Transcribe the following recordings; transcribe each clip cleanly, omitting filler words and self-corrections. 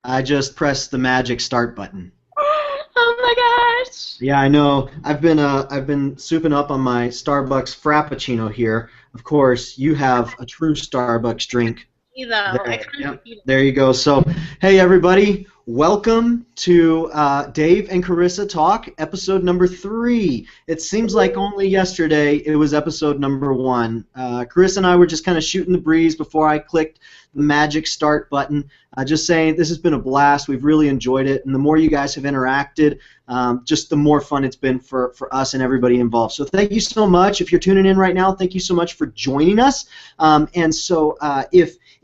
I just pressed the magic start button. Oh my gosh. Yeah, I know. I've been souping up on my Starbucks Frappuccino here. Of course, you have a true Starbucks drink. You though. I There, can't yep, beat it. there you go. So, hey everybody, welcome to Dave and Charissa Talk, episode number 3. It seems like only yesterday it was episode number 1. Charissa and I were just kind of shooting the breeze before I clicked the magic start button. Just saying, this has been a blast. We've really enjoyed it, and the more you guys have interacted, just the more fun it's been for us and everybody involved. So thank you so much. If you're tuning in right now, thank you so much for joining us.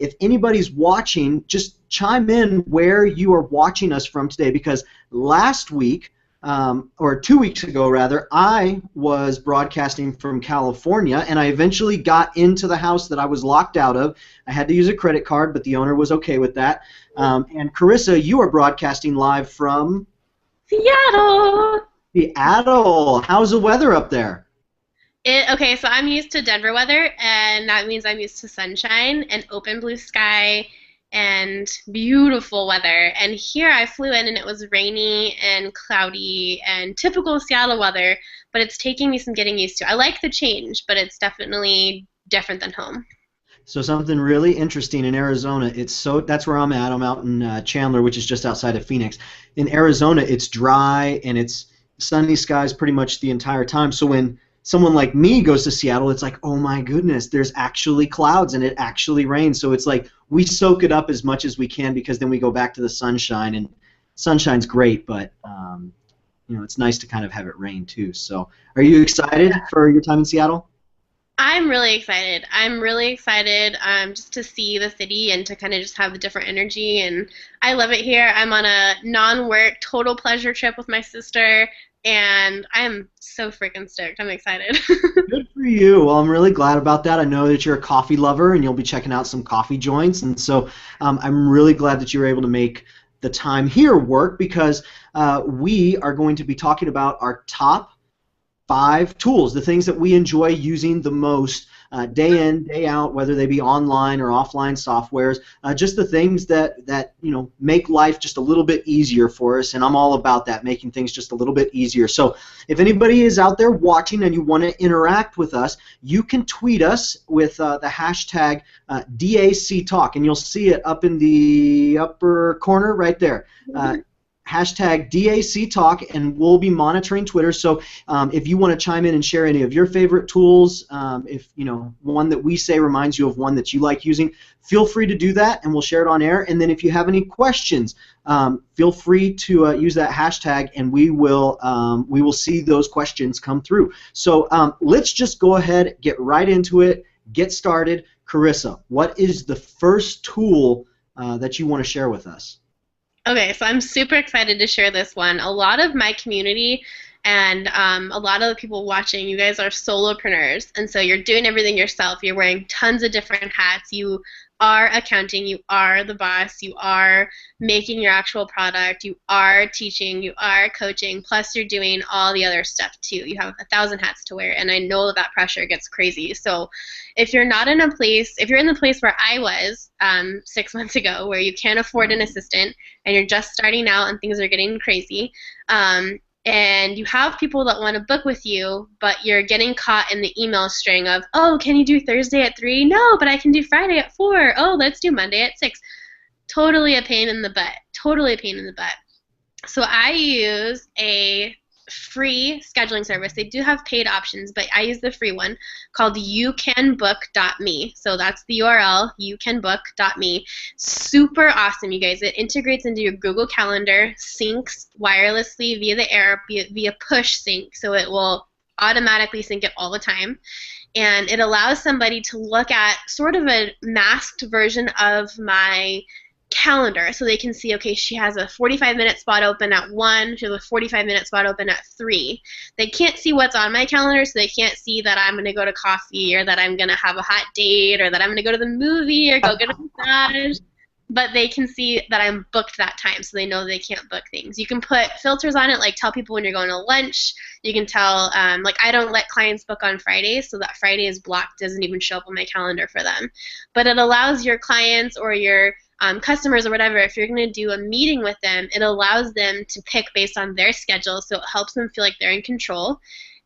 If anybody's watching, just chime in where you are watching us from today, because last week, or 2 weeks ago rather, I was broadcasting from California, and I eventually got into the house that I was locked out of. I had to use a credit card, but the owner was okay with that. And Charissa, you are broadcasting live from Seattle. Seattle. How's the weather up there? Okay, so I'm used to Denver weather, and that means I'm used to sunshine and open blue sky and beautiful weather. And here I flew in and it was rainy and cloudy and typical Seattle weather, but it's taking me some getting used to. I like the change, but it's definitely different than home. So something really interesting in Arizona. That's where I'm at. I'm out in Chandler, which is just outside of Phoenix. In Arizona, it's dry and it's sunny skies pretty much the entire time. So when someone like me goes to Seattle, it's like, oh my goodness, there's actually clouds and it actually rains. So it's like we soak it up as much as we can, because then we go back to the sunshine, and sunshine's great, but it's nice to kind of have it rain too. So are you excited for your time in Seattle? I'm really excited. I'm really excited just to see the city and to kind of just have the different energy. And I love it here. I'm on a non-work, total pleasure trip with my sister, and I'm so freaking stoked. I'm excited. Good for you. Well, I'm really glad about that. I know that you're a coffee lover and you'll be checking out some coffee joints. And so I'm really glad that you were able to make the time here work, because we are going to be talking about our top 5 tools, the things that we enjoy using the most day in, day out, whether they be online or offline softwares, just the things that make life just a little bit easier for us, and I'm all about that, making things just a little bit easier. So if anybody is out there watching and you want to interact with us, you can tweet us with the hashtag DAC Talk, and you'll see it up in the upper corner right there. Hashtag DAC Talk, and we'll be monitoring Twitter. So if you want to chime in and share any of your favorite tools, if one that we say reminds you of one that you like using, feel free to do that, and we'll share it on air. And then if you have any questions, feel free to use that hashtag, and we will see those questions come through. So let's just go ahead, get right into it, get started. Charissa, what is the first tool that you want to share with us? Okay, so I'm super excited to share this one. A lot of my community and a lot of the people watching, you guys are solopreneurs, and so you're doing everything yourself. You're wearing tons of different hats. You are accounting, you are the boss, you are making your actual product, you are teaching, you are coaching, plus you're doing all the other stuff too. You have 1,000 hats to wear, and I know that that pressure gets crazy. So if you're not in a place, if you're in the place where I was 6 months ago, where you can't afford an assistant and you're just starting out and things are getting crazy, and you have people that want to book with you, but you're getting caught in the email string of, oh, can you do Thursday at 3? No, but I can do Friday at 4. Oh, let's do Monday at 6. Totally a pain in the butt. Totally a pain in the butt. So I use a free scheduling service. They do have paid options, but I use the free one called youcanbook.me. So that's the URL, youcanbook.me. Super awesome, you guys. It integrates into your Google Calendar, syncs wirelessly via the air, via push sync, so it will automatically sync it all the time. And it allows somebody to look at sort of a masked version of my calendar, so they can see, okay, she has a 45-minute spot open at 1, she has a 45-minute spot open at 3. They can't see what's on my calendar, so they can't see that I'm going to go to coffee, or that I'm going to have a hot date, or that I'm going to go to the movie, or go get a massage. But they can see that I'm booked that time, so they know they can't book things. You can put filters on it, like tell people when you're going to lunch. You can tell, like I don't let clients book on Fridays, so that Friday is blocked, doesn't even show up on my calendar for them. But it allows your clients or your customers or whatever, if you're going to do a meeting with them, it allows them to pick based on their schedule, so it helps them feel like they're in control.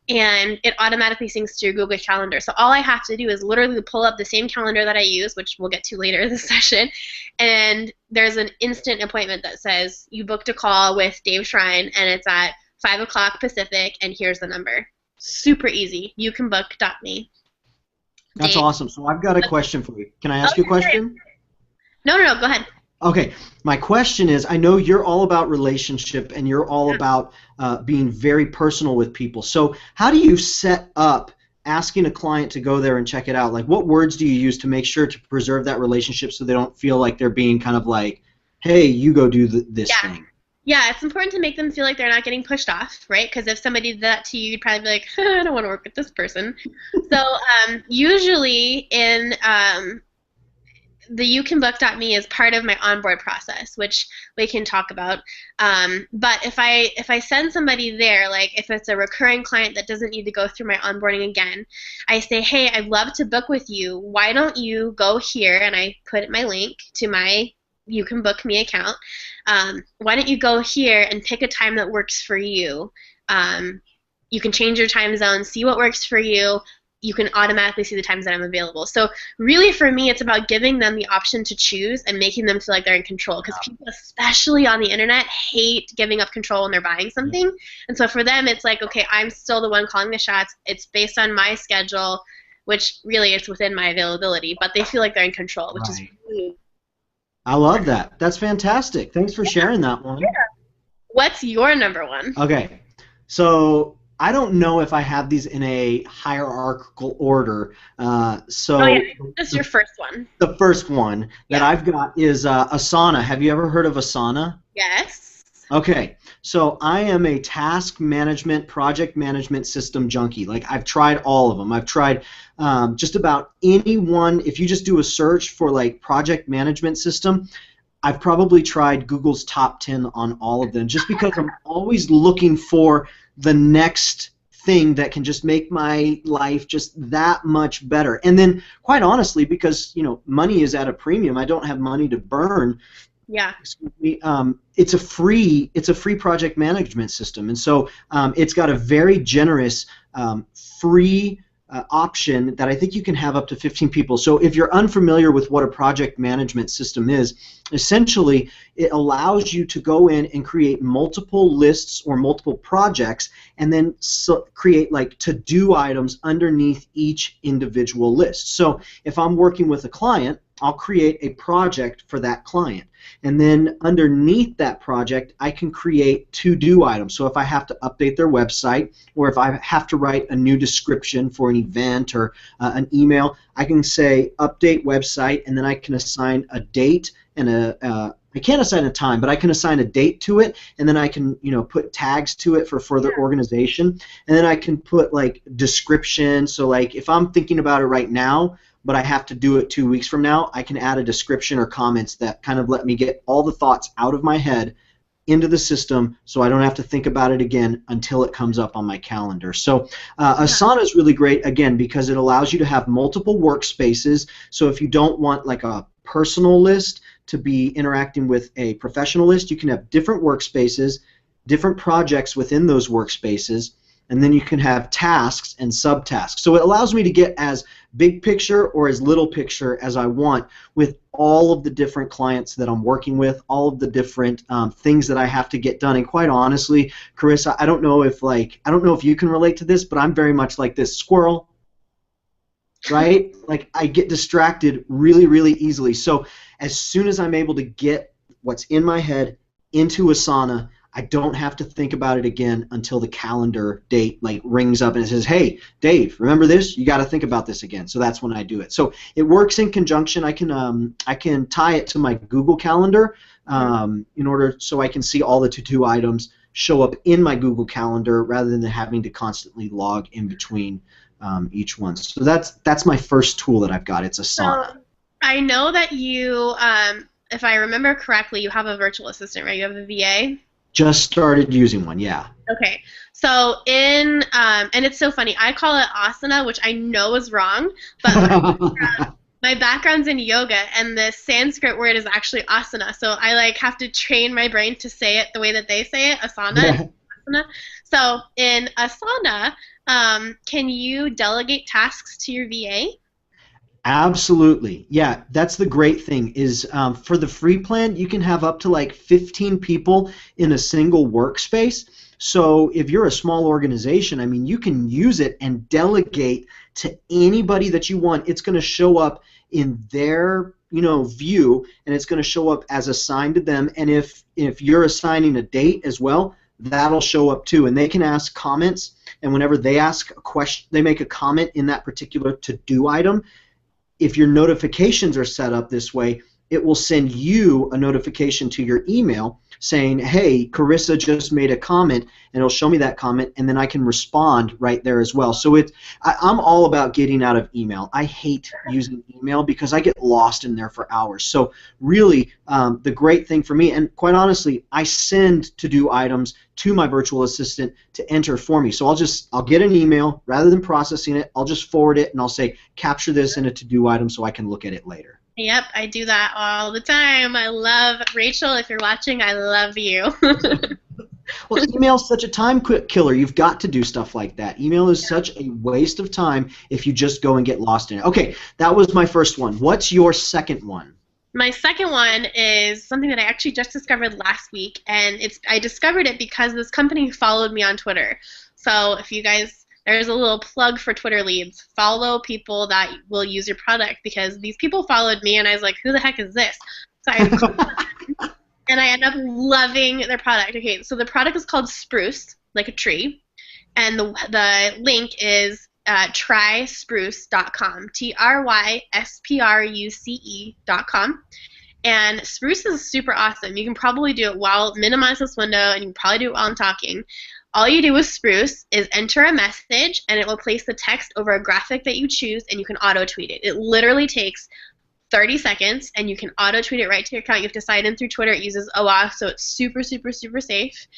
And it automatically syncs to your Google Calendar. So all I have to do is literally pull up the same calendar that I use, which we'll get to later in the session, and there's an instant appointment that says, you booked a call with Dave Shrein, and it's at 5 o'clock Pacific, and here's the number. Super easy. YouCanBook.me. That's Dave. awesome. So I've got a question for you. Can I ask you a question? No, go ahead. Okay, my question is, I know you're all about relationship and you're all about being very personal with people. So how do you set up asking a client to go there and check it out? Like, what words do you use to make sure to preserve that relationship so they don't feel like they're being kind of like, hey, you go do this thing? Yeah, it's important to make them feel like they're not getting pushed off, right? Because if somebody did that to you, you'd probably be like, I don't want to work with this person. So usually in the YouCanBook.me is part of my onboard process, which we can talk about. But if I send somebody there, like if it's a recurring client that doesn't need to go through my onboarding again, I say, hey, I'd love to book with you. Why don't you go here? And I put my link to my You Can Book Me account. Why don't you go here and pick a time that works for you? You can change your time zone, see what works for you. You can automatically see the times that I'm available. So really for me, it's about giving them the option to choose and making them feel like they're in control, because people, especially on the internet, hate giving up control when they're buying something. And so for them, it's like, okay, I'm still the one calling the shots. It's based on my schedule, which really is within my availability, but they feel like they're in control, which is really... I love that. That's fantastic. Thanks for sharing that one. Yeah. What's your number one? Okay, so I don't know if I have these in a hierarchical order. This is your first one. The first one that I've got is Asana. Have you ever heard of Asana? Yes. Okay, so I am a task management, project management system junkie. Like, I've tried all of them. I've tried just about any one. If you just do a search for like project management system, I've probably tried Google's top 10 on all of them, just because I'm always looking for the next thing that can just make my life just that much better. And then, quite honestly, because money is at a premium, I don't have money to burn. Yeah. Excuse me. It's a free project management system, and so it's got a very generous free option that I think you can have up to 15 people. So if you're unfamiliar with what a project management system is, essentially it allows you to go in and create multiple lists or multiple projects, and then create like to-do items underneath each individual list. So if I'm working with a client, I'll create a project for that client, and then underneath that project I can create to-do items. So if I have to update their website, or if I have to write a new description for an event or an email, I can say update website, and then I can assign a date and I can't assign a time, but I can assign a date to it, and then I can put tags to it for further organization, and then I can put like description. So like if I'm thinking about it right now, but I have to do it 2 weeks from now, I can add a description or comments that kind of let me get all the thoughts out of my head into the system, so I don't have to think about it again until it comes up on my calendar. So Asana is really great, again, because it allows you to have multiple workspaces. So if you don't want like a personal list to be interacting with a professional list, you can have different workspaces, different projects within those workspaces, and then you can have tasks and subtasks. So it allows me to get as big picture or as little picture as I want with all of the different clients that I'm working with, all of the different things that I have to get done. And quite honestly, Charissa, I don't know if you can relate to this, but I'm very much like this squirrel, right? Like, I get distracted really, really easily. So as soon as I'm able to get what's in my head into Asana, I don't have to think about it again until the calendar date like rings up and it says, hey, Dave, remember this? You got to think about this again. So that's when I do it. So it works in conjunction. I can tie it to my Google Calendar in order so I can see all the to-do items show up in my Google Calendar rather than having to constantly log in between each one. So that's my first tool that I've got. It's Asana. So I know that you, if I remember correctly, you have a virtual assistant, right? You have a VA? Just started using one, yeah. Okay, so and it's so funny. I call it Asana, which I know is wrong, but my background's in yoga, and the Sanskrit word is actually asana. So I like have to train my brain to say it the way that they say it, asana. Yeah. Asana. So in asana, can you delegate tasks to your VA? Absolutely. Yeah, that's the great thing is for the free plan, you can have up to like 15 people in a single workspace. So if you're a small organization, I mean, you can use it and delegate to anybody that you want. It's going to show up in their, view, and it's going to show up as assigned to them. And if you're assigning a date as well, that'll show up too. And they can ask comments, and whenever they ask a question, they make a comment in that particular to-do item. If your notifications are set up this way, it will send you a notification to your email saying, hey, Charissa just made a comment, and it'll show me that comment, and then I can respond right there as well. So I'm all about getting out of email. I hate using email because I get lost in there for hours. So really, the great thing for me, and quite honestly, I send to-do items to my virtual assistant to enter for me. So I'll get an email, rather than processing it, I'll just forward it, and I'll say, capture this in a to-do item so I can look at it later. Yep, I do that all the time. I love Rachel. If you're watching, I love you. Well, email is such a time killer. You've got to do stuff like that. Email is such a waste of time if you just go and get lost in it. Okay, that was my first one. What's your second one? My second one is something that I actually just discovered last week, and I discovered it because this company followed me on Twitter. So if you guys, there's a little plug for Twitter leads. Follow people that will use your product, because these people followed me, and I was like, who the heck is this? So I and I ended up loving their product. Okay, so the product is called Spruce, like a tree, and the link is tryspruce.com, TRYSPRUCE.com. And Spruce is super awesome. You can probably do it while minimize this window, and you can probably do it while I'm talking. All you do with Spruce is enter a message, and it will place the text over a graphic that you choose, and you can auto-tweet it. It literally takes 30 seconds, and you can auto-tweet it right to your account. You have to sign in through Twitter. It uses OAuth, so it's super, super, super safe.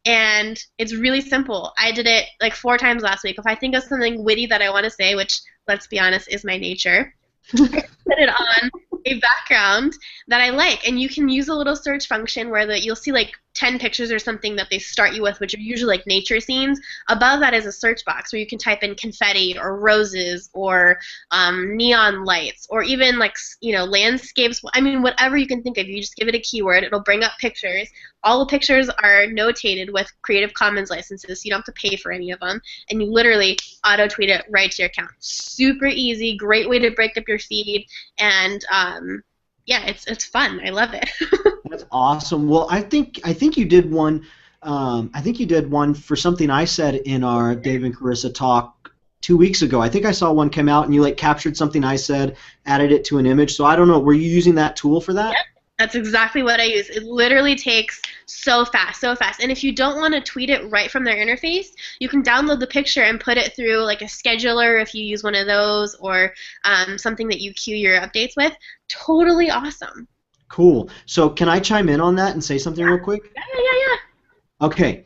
And it's really simple. I did it like 4 times last week. If I think of something witty that I want to say, which, let's be honest, is my nature, put it on a background that I like. And you can use a little search function where you'll see like 10 pictures or something that they start you with, which are usually like nature scenes. Above that is a search box where you can type in confetti or roses or neon lights, or even like, landscapes. I mean, whatever you can think of. You just give it a keyword. It'll bring up pictures. All the pictures are notated with Creative Commons licenses, so you don't have to pay for any of them. And you literally auto-tweet it right to your account. Super easy. Great way to break up your feed. And yeah, it's fun. I love it. That's awesome. Well, I think you did one. I think you did one for something I said in our Dave and Charissa Talk 2 weeks ago. I think I saw one come out, and you like captured something I said, added it to an image. So I don't know. Were you using that tool for that? Yep. That's exactly what I use. It literally takes so fast, so fast. And if you don't want to tweet it right from their interface, you can download the picture and put it through like a scheduler if you use one of those, or something that you queue your updates with. Totally awesome. Cool. So can I chime in on that and say something real quick? Yeah. Okay.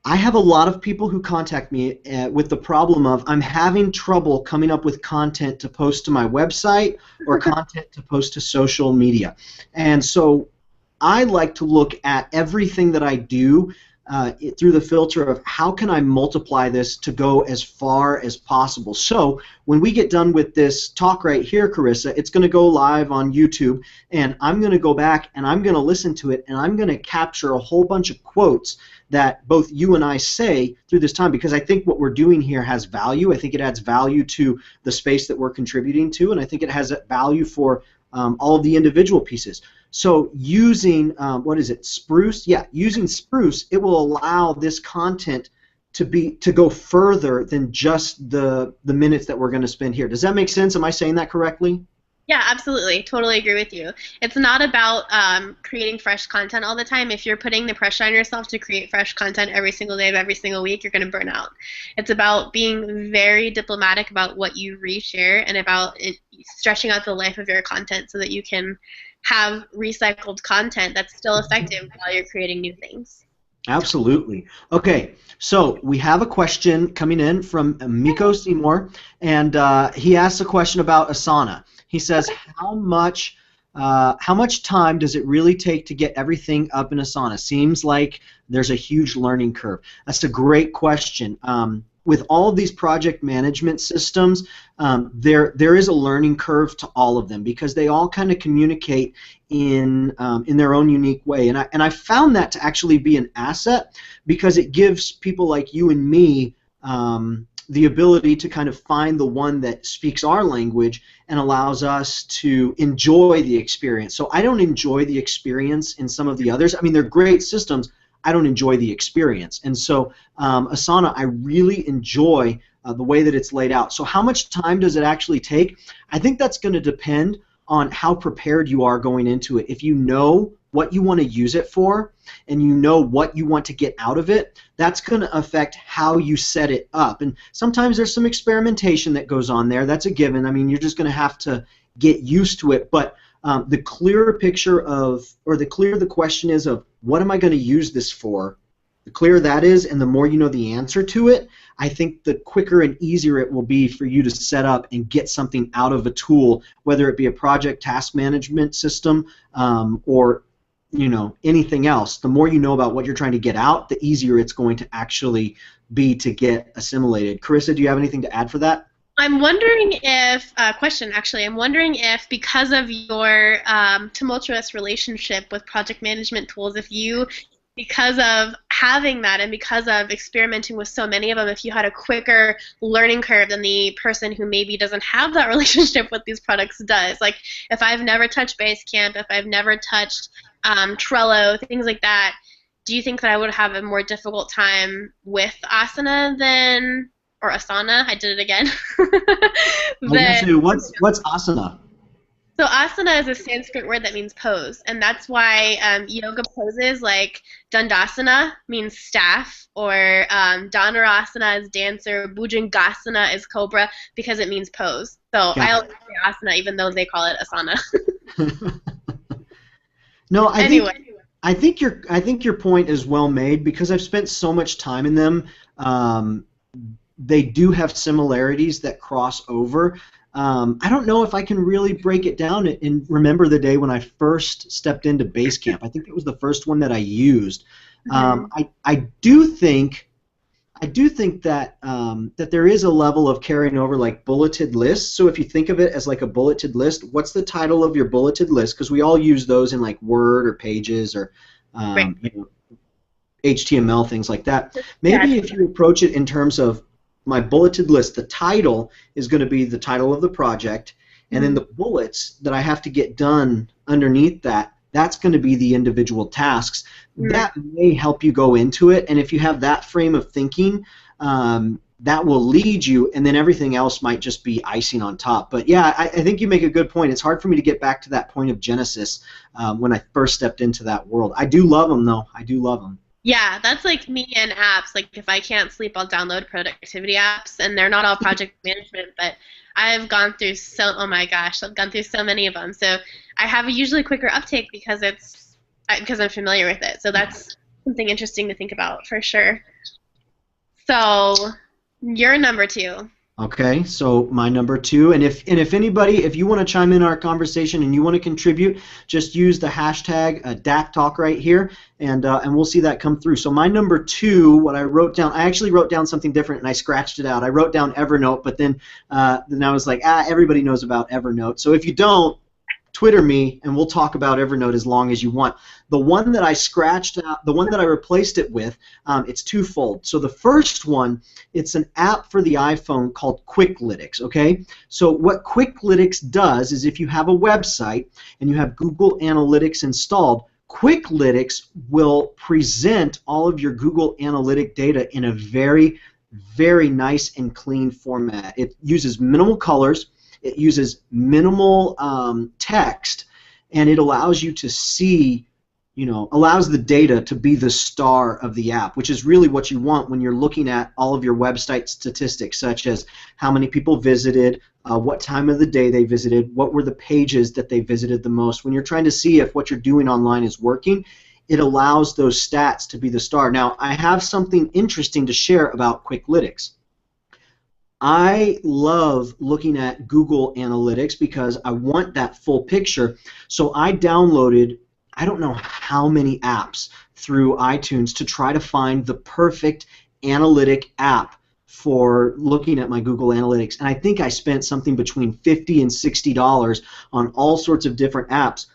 I have a lot of people who contact me with the problem of I'm having trouble coming up with content to post to my website or content to post to social media. And so I like to look at everything that I do through the filter of how can I multiply this to go as far as possible. So when we get done with this talk right here, Charissa, it's going to go live on YouTube, and I'm going to go back and I'm going to listen to it, and I'm going to capture a whole bunch of quotes that both you and I say through this time, because I think what we're doing here has value. I think it adds value to the space that we're contributing to, and I think it has value for all of the individual pieces. So using, Spruce? Yeah, using Spruce, it will allow this content to go further than just the minutes that we're going to spend here. Does that make sense? Am I saying that correctly? Yeah, absolutely. Totally agree with you. It's not about creating fresh content all the time. If you're putting the pressure on yourself to create fresh content every single day of every single week, you're going to burn out. It's about being very diplomatic about what you reshare, and about stretching out the life of your content so that you can have recycled content that's still effective while you're creating new things. Absolutely. Okay, so we have a question coming in from Miko Seymour, and he asks a question about Asana. He says, how much time does it really take to get everything up in Asana? Seems like there's a huge learning curve. That's a great question. With all of these project management systems, there is a learning curve to all of them because they all kind of communicate in their own unique way. And I found that to actually be an asset because it gives people like you and me the ability to kind of find the one that speaks our language and allows us to enjoy the experience. So I don't enjoy the experience in some of the others. I mean, they're great systems. I don't enjoy the experience. And so Asana, I really enjoy the way that it's laid out. So how much time does it actually take? I think that's going to depend on how prepared you are going into it. If you know what you want to use it for and you know what you want to get out of it, that's going to affect how you set it up. And sometimes there's some experimentation that goes on there. That's a given. I mean, you're just going to have to get used to it. But the clearer picture of, or the clearer the question is of what am I going to use this for, the clearer that is and the more you know the answer to it, I think the quicker and easier it will be for you to set up and get something out of a tool, whether it be a project task management system or anything else. The more you know about what you're trying to get out, the easier it's going to actually be to get assimilated. Charissa, do you have anything to add for that? I'm wondering if, I'm wondering if because of your tumultuous relationship with project management tools, because of having that and because of experimenting with so many of them, if you had a quicker learning curve than the person who maybe doesn't have that relationship with these products does. Like if I've never touched Basecamp, if I've never touched Trello, things like that, do you think that I would have a more difficult time with Asana than... or Asana, I did it again. What's Asana? So Asana is a Sanskrit word that means pose, and that's why yoga poses like Dandasana means staff, or Dhanurasana is dancer, Bhujangasana is cobra, because it means pose. So I always say Asana even though they call it Asana. No, I think your point is well made because I've spent so much time in them. They do have similarities that cross over. I don't know if I can really break it down and remember the day when I first stepped into Basecamp. I think it was the first one that I used. I do think that that there is a level of carrying over like bulleted lists. So if you think of it as like a bulleted list, what's the title of your bulleted list? Because we all use those in like Word or Pages or HTML, things like that. Maybe if you approach it in terms of my bulleted list, the title is going to be the title of the project, and then the bullets that I have to get done underneath that, that's going to be the individual tasks. That may help you go into it, and if you have that frame of thinking, that will lead you, and then everything else might just be icing on top. But yeah, I think you make a good point. It's hard for me to get back to that point of Genesis when I first stepped into that world. I do love them, though. I do love them. Yeah, that's like me and apps. Like if I can't sleep, I'll download productivity apps, and they're not all project management, but I've gone through I've gone through so many of them. So I have a usually quicker uptake because I'm familiar with it. So that's something interesting to think about for sure. So you're number 2. Okay, so my number 2, and if anybody, if you want to chime in our conversation and you want to contribute, just use the hashtag DAC Talk right here, and we'll see that come through. So my number 2, what I wrote down, I actually wrote down something different and I scratched it out. I wrote down Evernote, but then I was like, everybody knows about Evernote. So if you don't, Twitter me, and we'll talk about Evernote as long as you want. The one that I scratched out, the one that I replaced it with, it's twofold. So the first one, it's an app for the iPhone called Quicklytics, okay? So what Quicklytics does is if you have a website and you have Google Analytics installed, Quicklytics will present all of your Google Analytic data in a very, very nice and clean format. It uses minimal colors. It uses minimal text, and it allows you to see, allows the data to be the star of the app, which is really what you want when you're looking at all of your website statistics, such as how many people visited, what time of the day they visited, what were the pages that they visited the most. When you're trying to see if what you're doing online is working, it allows those stats to be the star. Now, I have something interesting to share about Quicklytics. I love looking at Google Analytics because I want that full picture. So I downloaded, I don't know how many apps through iTunes to try to find the perfect analytic app for looking at my Google Analytics. And I think I spent something between $50 and $60 on all sorts of different apps,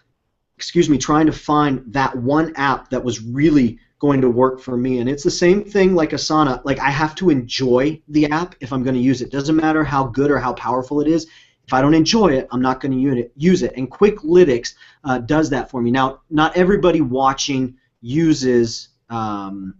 trying to find that one app that was really going to work for me. And it's the same thing like Asana. Like, I have to enjoy the app if I'm going to use it. Doesn't matter how good or how powerful it is. If I don't enjoy it, I'm not going to use it. And Quicklytics does that for me. Now, not everybody watching uses an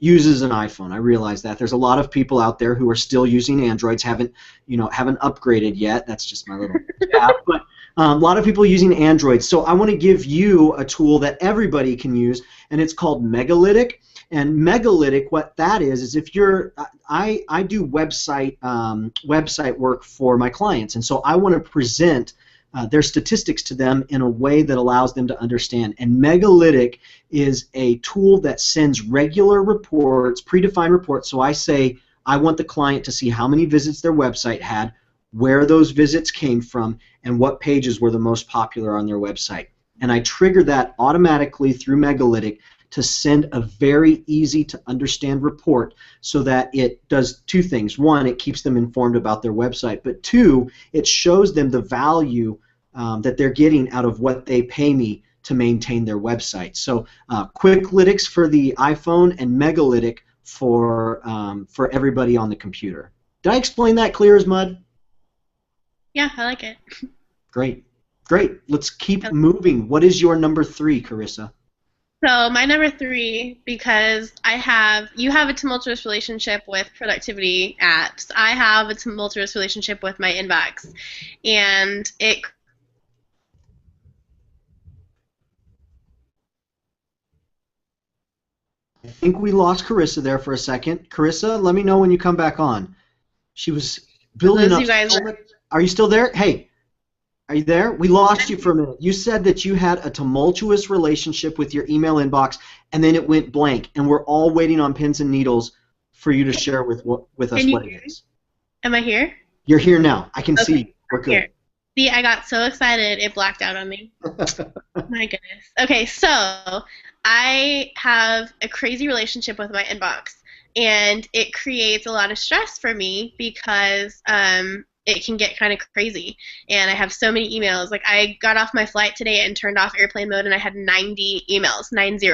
iPhone. I realize that there's a lot of people out there who are still using Androids, haven't upgraded yet. That's just my little jab. But a lot of people using Android. So I want to give you a tool that everybody can use, and it's called Megalytic. And Megalytic, what that is if you're, I do website work for my clients, and so I want to present their statistics to them in a way that allows them to understand. And Megalytic is a tool that sends regular reports, predefined reports. So I say I want the client to see how many visits their website had, where those visits came from, and what pages were the most popular on their website. And I trigger that automatically through Megalytic to send a very easy to understand report so that it does two things. One, it keeps them informed about their website, but two, it shows them the value that they're getting out of what they pay me to maintain their website. So Quicklytics for the iPhone and Megalytic for everybody on the computer. Did I explain that clear as mud? Yeah, I like it. Great. Let's keep moving. What is your number 3, Charissa? So my number 3, because you have a tumultuous relationship with productivity apps. I have a tumultuous relationship with my inbox, and I think we lost Charissa there for a second. Charissa, let me know when you come back on. She was building up. Are you still there? Hey, are you there? We lost you for a minute. You said that you had a tumultuous relationship with your email inbox, and then it went blank, and we're all waiting on pins and needles for you to share with us what it is. Am I here? You're here now. I can see. We're good. Here. See, I got so excited it blacked out on me. My goodness. Okay, so I have a crazy relationship with my inbox, and it creates a lot of stress for me because it can get kind of crazy, and I have so many emails. Like, I got off my flight today and turned off airplane mode, and I had 90 emails, 90.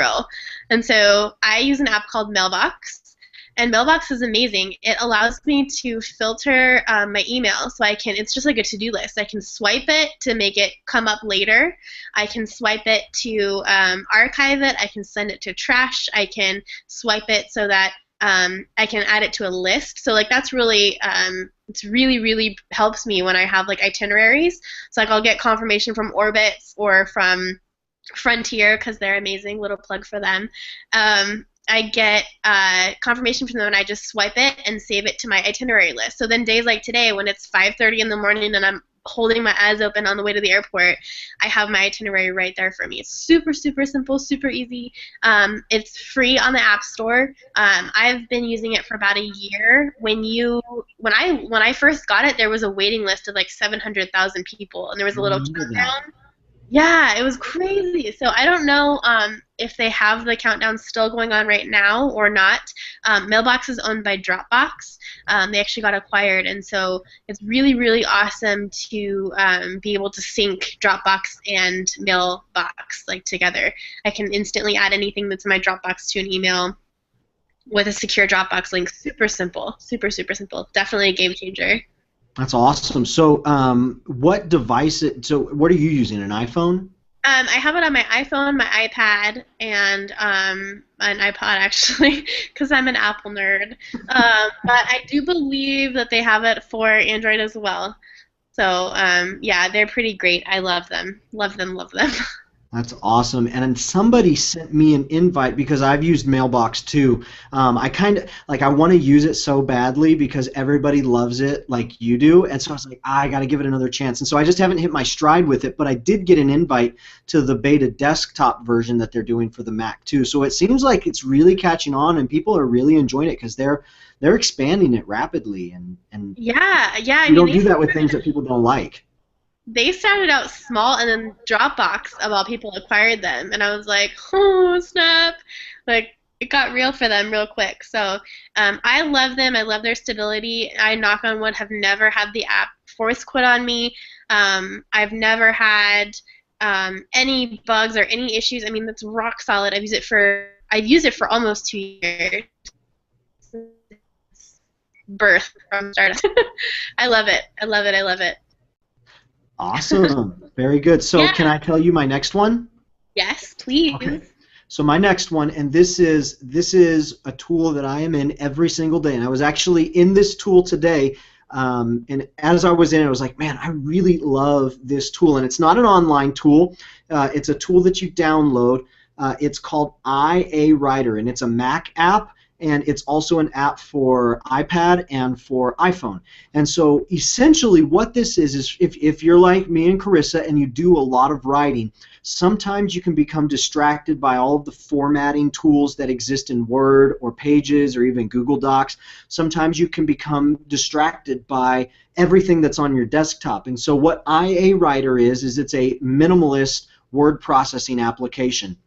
And so I use an app called Mailbox, and Mailbox is amazing. It allows me to filter my email, so it's just like a to-do list. I can swipe it to make it come up later. I can swipe it to archive it. I can send it to trash. I can swipe it so that I can add it to a list. So like that's really it's really helps me when I have like itineraries. So like I'll get confirmation from Orbitz or from Frontier because they're amazing. Little plug for them. I get confirmation from them and I just swipe it and save it to my itinerary list. So then days like today when it's 5:30 in the morning and I'm holding my eyes open on the way to the airport, I have my itinerary right there for me. It's super simple, super easy. It's free on the App Store. I've been using it for about a year. When I first got it, there was a waiting list of like 700,000 people, and there was a little countdown. Yeah, it was crazy. So I don't know if they have the countdown still going on right now or not. Mailbox is owned by Dropbox. They actually got acquired, and so it's really awesome to be able to sync Dropbox and Mailbox like together. I can instantly add anything that's in my Dropbox to an email with a secure Dropbox link. Super simple. Definitely a game changer. That's awesome. So what device? So what are you using, an iPhone? I have it on my iPhone, my iPad, and an iPod actually, because I'm an Apple nerd. But I do believe that they have it for Android as well. So yeah, they're pretty great. I love them. Love them. That's awesome. And then somebody sent me an invite because I've used Mailbox too. I kind of like I want to use it so badly because everybody loves it like you do. And so I was like, I got to give it another chance. And so I just haven't hit my stride with it, but I did get an invite to the beta desktop version that they're doing for the Mac too. So it seems like it's really catching on and people are really enjoying it because they're expanding it rapidly and Yeah, yeah. I you mean, don't do that with things that people don't like. they started out small, and then Dropbox, of all people, acquired them, and I was like, oh snap! Like it got real for them real quick. So I love them. I love their stability. I, knock on wood, have never had the app force quit on me. I've never had any bugs or any issues. I mean, that's rock solid. I've used it for almost 2 years. Birth from startup. I love it. I love it. I love it. Awesome. Very good. So Yeah. can I tell you my next one? Yes, please. Okay. So my next one, and this is a tool that I am in every single day, and I was actually in this tool today, and as I was in it, I was like, man, I really love this tool, and it's not an online tool. It's a tool that you download. It's called IA Writer, and it's a Mac app, and it's also an app for iPad and for iPhone. And so essentially what this is if you're like me and Charissa and you do a lot of writing, sometimes you can become distracted by all of the formatting tools that exist in Word or Pages or even Google Docs. Sometimes you can become distracted by everything that's on your desktop. And so what IA Writer is it's a minimalist word processing application.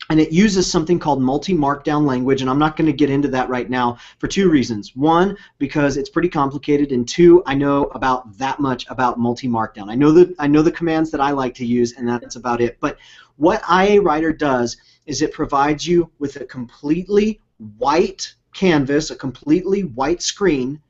And it uses something called multi-markdown language, and I'm not going to get into that right now for two reasons. One, because it's pretty complicated, and two, I know about that much about multi-markdown. I know the commands that I like to use, and that's about it. But what IA Writer does is it provides you with a completely white canvas, a completely white screen,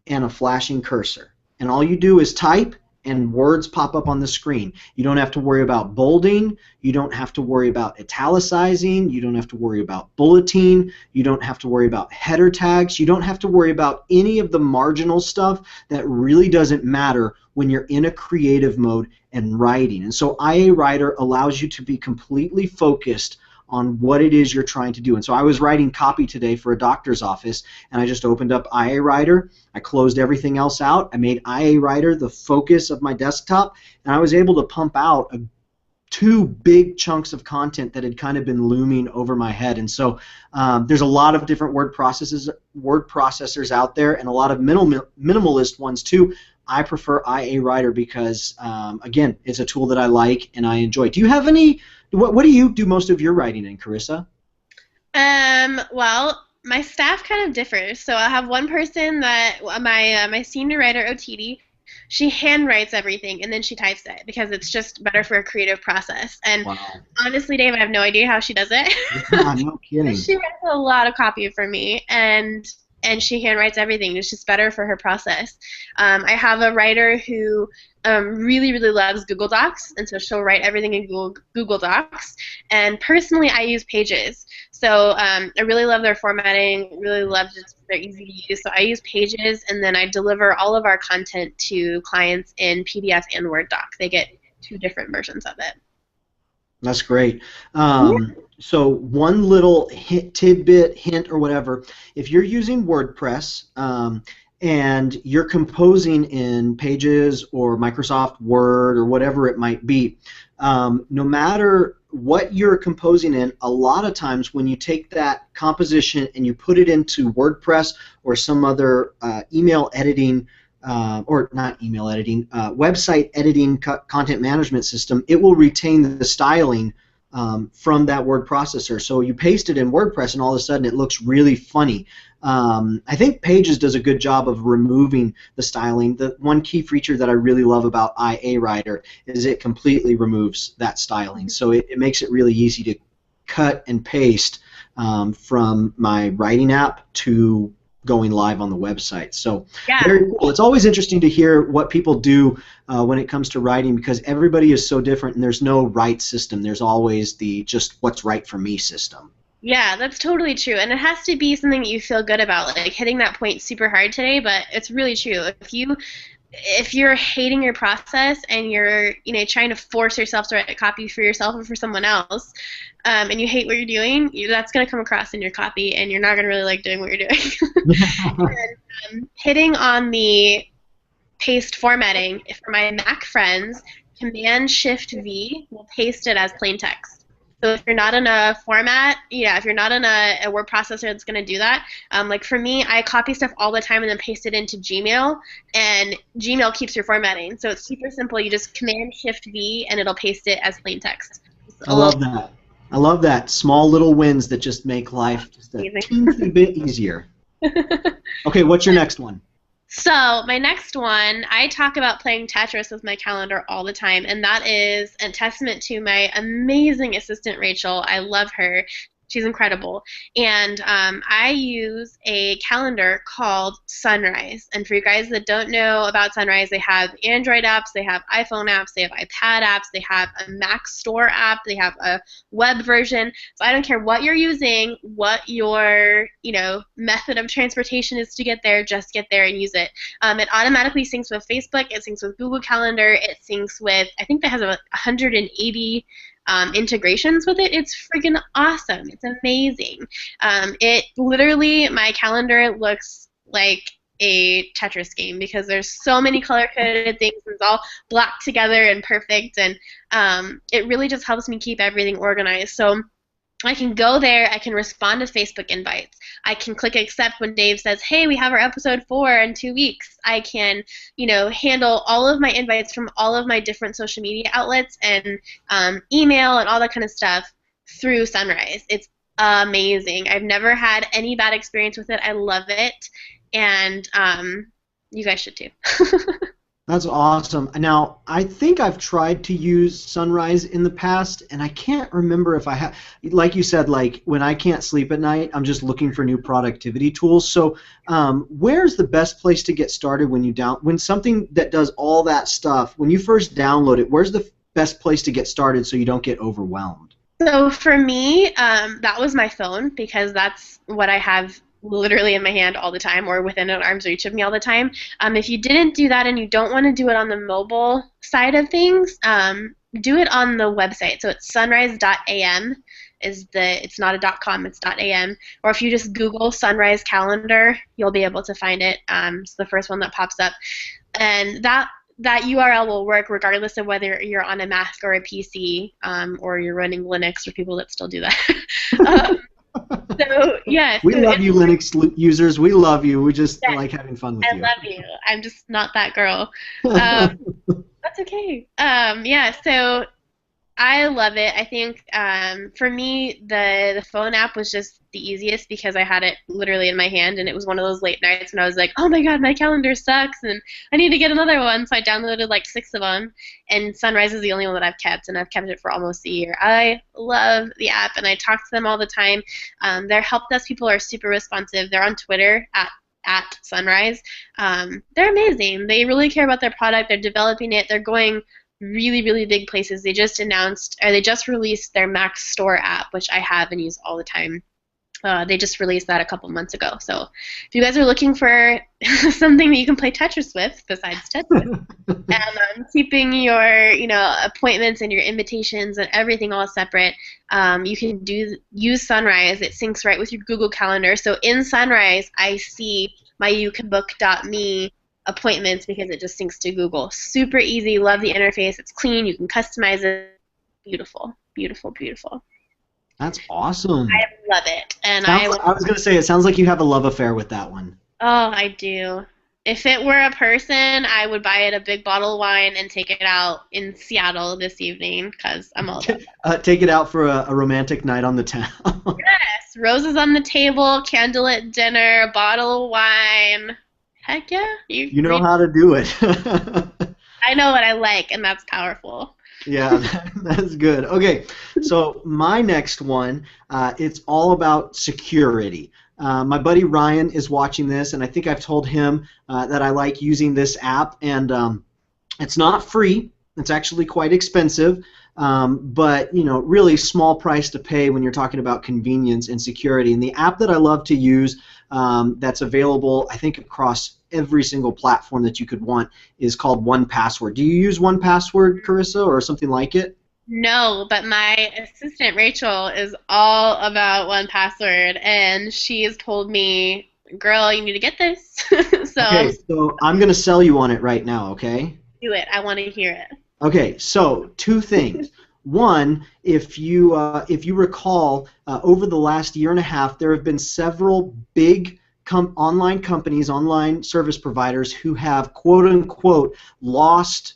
and a flashing cursor. And all you do is type, and words pop up on the screen. You don't have to worry about bolding. You don't have to worry about italicizing. You don't have to worry about bulleting. You don't have to worry about header tags. You don't have to worry about any of the marginal stuff that really doesn't matter when you're in a creative mode and writing. And so IA Writer allows you to be completely focused on what it is you're trying to do. And so I was writing copy today for a doctor's office, and I just opened up IA Writer. I closed everything else out. I made IA Writer the focus of my desktop, and I was able to pump out two big chunks of content that had kind of been looming over my head. And so there's a lot of different word processors out there, and a lot of minimalist ones too. I prefer IA Writer because, again, it's a tool that I like and I enjoy. Do you have any? What do you do most of your writing in, Charissa? Well, my staff kind of differs. So I have one person that my senior writer OTD. She handwrites everything and then she types it because it's just better for a creative process. And Wow. honestly, Dave, I have no idea how she does it. Yeah, no kidding. She writes a lot of copy for me, and she handwrites everything. It's just better for her process. I have a writer who really, really loves Google Docs, and so she'll write everything in Google Docs. And personally, I use Pages. So I really love their formatting, really love just they're easy to use. So I use Pages, and then I deliver all of our content to clients in PDF and Word doc. They get two different versions of it. That's great. So one little tidbit, hint, or whatever, if you're using WordPress and you're composing in Pages or Microsoft Word or whatever it might be, no matter what you're composing in, a lot of times when you take that composition and you put it into WordPress or some other email editing or not email editing, website editing content management system, it will retain the styling from that word processor. So you paste it in WordPress and all of a sudden it looks really funny. I think Pages does a good job of removing the styling. The one key feature that I really love about IA Writer is it completely removes that styling. So it makes it really easy to cut and paste from my writing app to going live on the website. So Yeah. very cool. It's always interesting to hear what people do when it comes to writing because everybody is so different and there's no right system. There's always the just what's right for me system. Yeah, that's totally true. And it has to be something that you feel good about. Like hitting that point super hard today, but it's really true. if you're hating your process and you're, trying to force yourself to write a copy for yourself or for someone else, and you hate what you're doing, that's going to come across in your copy, and you're not going to really like doing what you're doing. And, hitting on the paste formatting, for my Mac friends, Command-Shift-V will paste it as plain text. So if you're not in a format, if you're not in a word processor that's going to do that, like for me, I copy stuff all the time and then paste it into Gmail, and Gmail keeps your formatting. So it's super simple. You just Command-Shift-V, and it'll paste it as plain text. I love that. I love that. Small little wins that just make life just a teensy bit easier. Okay, what's your next one? So my next one, I talk about playing Tetris with my calendar all the time, and that is a testament to my amazing assistant, Rachel. I love her. She's incredible. And I use a calendar called Sunrise. And for you guys that don't know about Sunrise, they have Android apps, they have iPhone apps, they have iPad apps, they have a Mac Store app, they have a web version. So I don't care what you're using, what your method of transportation is to get there, just get there and use it. It automatically syncs with Facebook, it syncs with Google Calendar, it syncs with, I think that has 180 integrations with it. It's freaking awesome. It's amazing. It literally, my calendar looks like a Tetris game because there's so many color-coded things. It's all blocked together and perfect, and it really just helps me keep everything organized. So I can go there, I can respond to Facebook invites, I can click accept when Dave says, hey, we have our episode 4 in 2 weeks. I can, handle all of my invites from all of my different social media outlets and email and all that kind of stuff through Sunrise. It's amazing. I've never had any bad experience with it. I love it, and you guys should too. That's awesome. Now, I think I've tried to use Sunrise in the past, and I can't remember if I have. Like you said, like when I can't sleep at night, I'm just looking for new productivity tools. So, where's the best place to get started when something that does all that stuff, when you first download it, where's the best place to get started so you don't get overwhelmed? So for me, that was my phone because that's what I have literally in my hand all the time or within an arm's reach of me all the time. If you didn't do that and you don't want to do it on the mobile side of things, do it on the website. So it's sunrise.am it's not a .com, it's .am. Or if you just Google Sunrise Calendar, you'll be able to find it. It's the first one that pops up. And that URL will work regardless of whether you're on a Mac or a PC, or you're running Linux for people that still do that. So, yeah. We love you, Linux users. We love you. We just like having fun with you. I love you. I'm just not that girl. That's okay. Yeah, so I love it. I think for me, the phone app was just the easiest because I had it literally in my hand, and it was one of those late nights when I was like, oh my god, my calendar sucks, and I need to get another one. So I downloaded like 6 of them, and Sunrise is the only one that I've kept, and I've kept it for almost a year. I love the app, and I talk to them all the time. Their help desk people are super responsive. They're on Twitter at Sunrise. They're amazing. They really care about their product. They're developing it. They're going really, really big places. They just released their Mac Store app, which I have and use all the time. They just released that a couple months ago. So if you guys are looking for something that you can play Tetris with besides Tetris, and keeping your appointments and your invitations and everything all separate, you can use Sunrise. It syncs right with your Google Calendar. So in Sunrise, I see my youcanbook.me appointments because it just syncs to Google. Super easy. Love the interface. It's clean. You can customize it. Beautiful, beautiful, beautiful. That's awesome. I love it. And I was going to say, it sounds like you have a love affair with that one. Oh, I do. If it were a person, I would buy it a big bottle of wine and take it out in Seattle this evening because I'm all about that. Take it out for a romantic night on the town. Yes. Roses on the table, candlelit dinner, a bottle of wine. Heck yeah. You know how to do it. I know what I like, and that's powerful. Yeah, that's good. Okay, so my next one, it's all about security. My buddy Ryan is watching this, and I think I've told him that I like using this app, and it's not free. It's actually quite expensive, but really small price to pay when you're talking about convenience and security. And the app that I love to use, that's available, I think every single platform that you could want is called 1Password. Do you use 1Password, Charissa, or something like it? No, but my assistant Rachel is all about 1Password, and she's told me, "Girl, you need to get this." So Okay, so I'm going to sell you on it right now, okay? do it. I want to hear it. Okay, so two things. One, if you recall, over the last year and a half, there have been several big online companies, online service providers who have quote unquote lost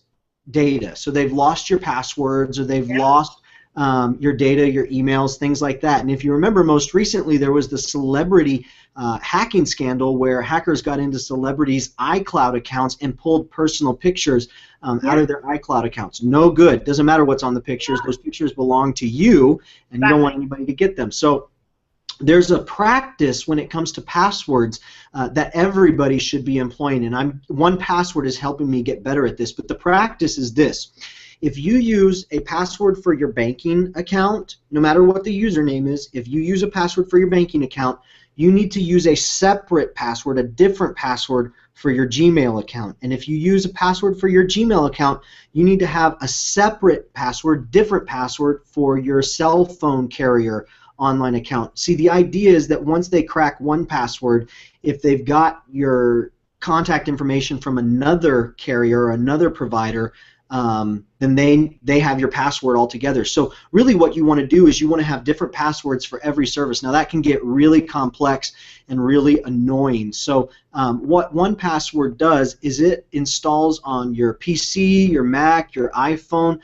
data. So they've lost your passwords, or they've lost your data, your emails, things like that. And if you remember, most recently there was the celebrity hacking scandal where hackers got into celebrities' iCloud accounts and pulled personal pictures out of their iCloud accounts. No good. Doesn't matter what's on the pictures. Those pictures belong to you, and you don't want anybody to get them. So there's a practice when it comes to passwords that everybody should be employing, and 1Password is helping me get better at this. But the practice is this: if you use a password for your banking account, no matter what the username is, if you use a password for your banking account, you need to use a separate password, a different password for your Gmail account. And if you use a password for your Gmail account, you need to have a separate password, different password for your cell phone carrier online account. See, the idea is that once they crack 1Password, if they've got your contact information from another carrier or another provider, then they have your password altogether. So really what you want to do is you want to have different passwords for every service. Now that can get really complex and really annoying. So what 1Password does is it installs on your PC, your Mac, your iPhone,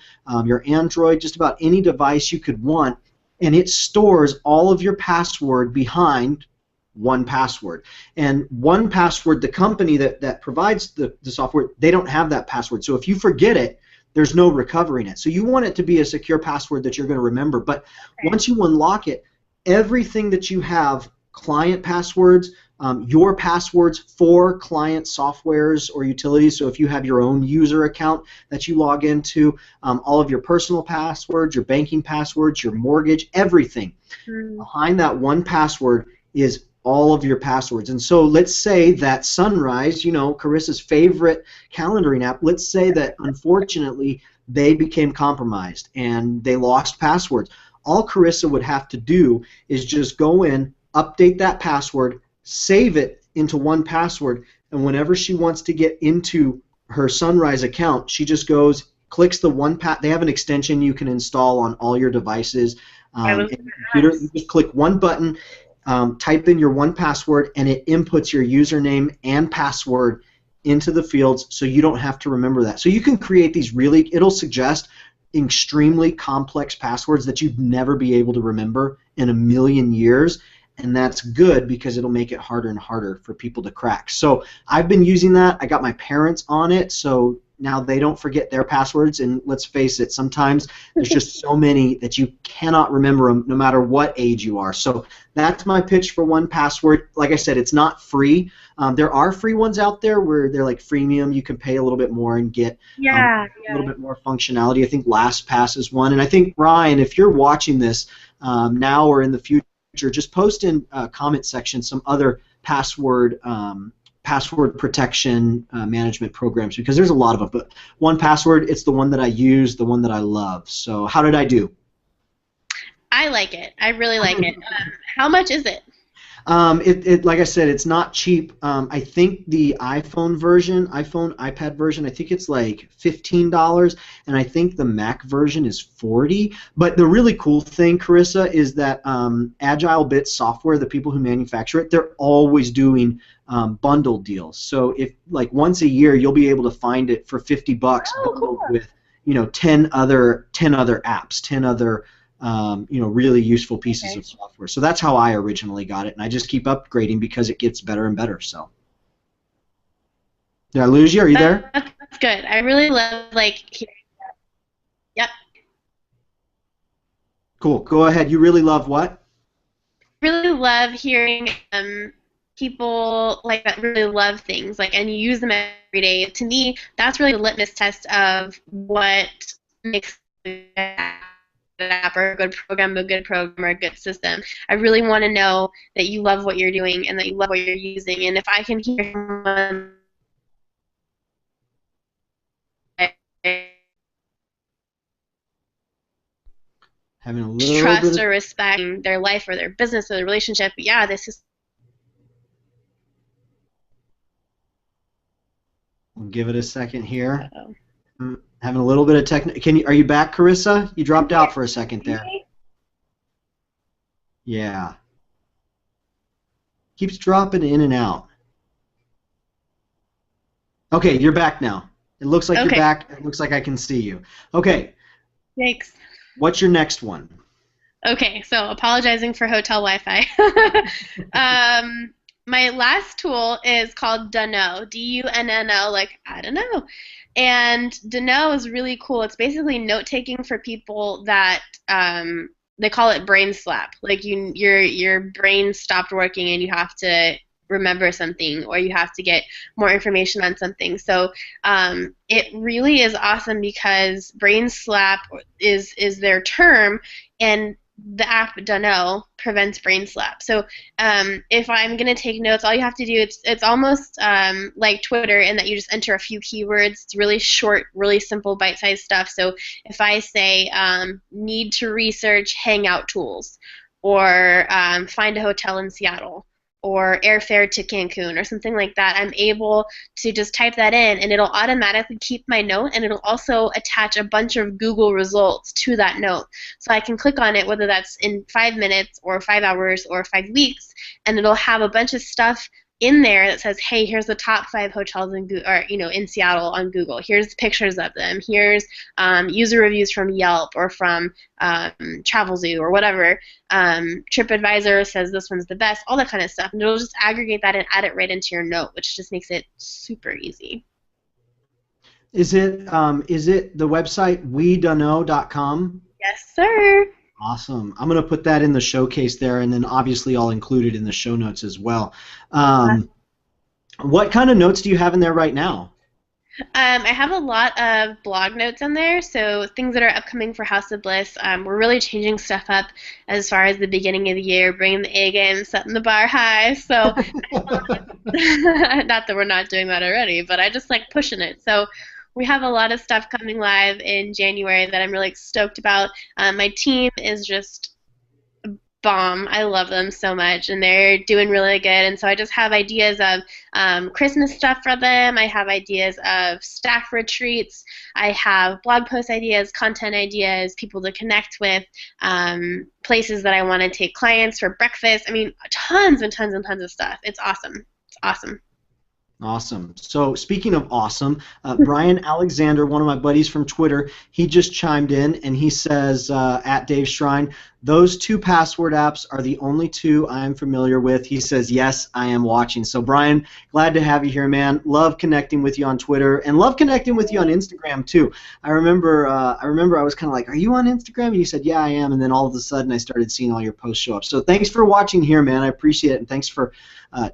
your Android, just about any device you could want, and it stores all of your password behind 1Password. And 1Password, the company that provides the software, they don't have that password. So if you forget it, there's no recovering it. So you want it to be a secure password that you're going to remember. But once you unlock it, everything that you have, client passwords, your passwords for client softwares or utilities, so if you have your own user account that you log into, all of your personal passwords, your banking passwords, your mortgage, everything, behind that 1Password is all of your passwords. And so let's say that Sunrise, Charissa's favorite calendaring app, let's say that unfortunately they became compromised and they lost passwords. All Charissa would have to do is just go in, update that password, save it into 1Password, and whenever she wants to get into her Sunrise account, she just goes, clicks the they have an extension you can install on all your devices. And computer, you just click one button, type in your 1Password, and it inputs your username and password into the fields, so you don't have to remember that. So you can create these it'll suggest extremely complex passwords that you'd never be able to remember in a million years, and that's good because it'll make it harder and harder for people to crack. So I've been using that. I got my parents on it, so now they don't forget their passwords, and let's face it, sometimes there's just so many that you cannot remember them no matter what age you are. So that's my pitch for 1Password. Like I said, it's not free. There are free ones out there where they're like freemium. You can pay a little bit more and get a little bit more functionality. I think LastPass is one. And I think, Ryan, if you're watching this now or in the future, just post in comment section some other password protection management programs, because there's a lot of them. But 1Password, it's the one that I use, the one that I love. So how did I do? I like it. I really like it. How much is it? Like I said, it's not cheap. I think the iPhone, iPad version, I think it's like $15, and I think the Mac version is $40. But the really cool thing, Charissa, is that Agile Bits Software, the people who manufacture it, they're always doing bundle deals. So if like once a year, you'll be able to find it for $50 bundled with 10 other apps, 10 other really useful pieces of software. So that's how I originally got it, and I just keep upgrading because it gets better and better. So did I lose you? Are you there? That's good. I really love hearing that. Yep. Cool. Go ahead. You really love what? Really love hearing people that really love things and you use them every day. To me, that's really the litmus test of what makes an app or a good program, or a good system. I really want to know that you love what you're doing and that you love what you're using. And if I can hear someone Having a little trust bit or respect in their life or their business or their relationship. But yeah, this is. We'll give it a second here. Uh-oh. Having a little bit of are you back, Charissa? You dropped out for a second there. Yeah. Keeps dropping in and out. Okay, you're back now. It looks like you're back. It looks like I can see you. Okay. Thanks. What's your next one? Okay, so apologizing for hotel Wi-Fi. My last tool is called Dunno, D-U-N-N-O, like, I don't know. And Dunno is really cool. It's basically note-taking for people that they call it brain slap. Like your brain stopped working and you have to remember something or you have to get more information on something. So it really is awesome because brain slap is their term, and the app Dunno prevents brain slap. So if I'm going to take notes, all you have to do, it's almost like Twitter in that you just enter a few keywords. It's really short, really simple, bite-sized stuff. So if I say need to research hangout tools, or find a hotel in Seattle, or airfare to Cancun, or something like that, I'm able to just type that in and it'll automatically keep my note, and it'll also attach a bunch of Google results to that note. So I can click on it, whether that's in 5 minutes or 5 hours or 5 weeks, and it'll have a bunch of stuff in there that says, hey, here's the top 5 hotels in Seattle on Google. Here's pictures of them. Here's user reviews from Yelp or from TravelZoo or whatever. TripAdvisor says this one's the best, all that kind of stuff. And it'll just aggregate that and add it right into your note, which just makes it super easy. Is it the website wedunno.com? Yes, sir. Awesome. I'm going to put that in the showcase there, and then obviously I'll include it in the show notes as well. What kind of notes do you have in there right now? I have a lot of blog notes in there, so things that are upcoming for House of Bliss. We're really changing stuff up as far as the beginning of the year, bringing the A game, setting the bar high. So, not that we're not doing that already, but I just like pushing it. So we have a lot of stuff coming live in January that I'm really stoked about. My team is just bomb. I love them so much, and they're doing really good. And so I just have ideas of Christmas stuff for them. I have ideas of staff retreats. I have blog post ideas, content ideas, people to connect with, places that I want to take clients for breakfast. I mean, tons and tons and tons of stuff. It's awesome. It's awesome. Awesome. So speaking of awesome, Brian Alexander, one of my buddies from Twitter, he just chimed in and he says, at Dave Shrein, those 2 password apps are the only 2 I am familiar with. He says, yes, I am watching. So Brian, glad to have you here, man. Love connecting with you on Twitter and love connecting with you on Instagram too. I remember I was kind of like, are you on Instagram? And you said, yeah, I am. And then all of a sudden I started seeing all your posts show up. So thanks for watching here, man. I appreciate it, and thanks for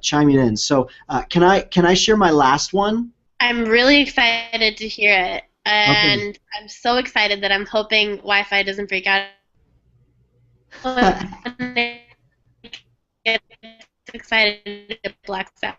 chiming in. So can I share my last one? I'm really excited to hear it, and okay. I'm so excited that I'm hoping Wi-Fi doesn't freak out. Get excited it blacks out.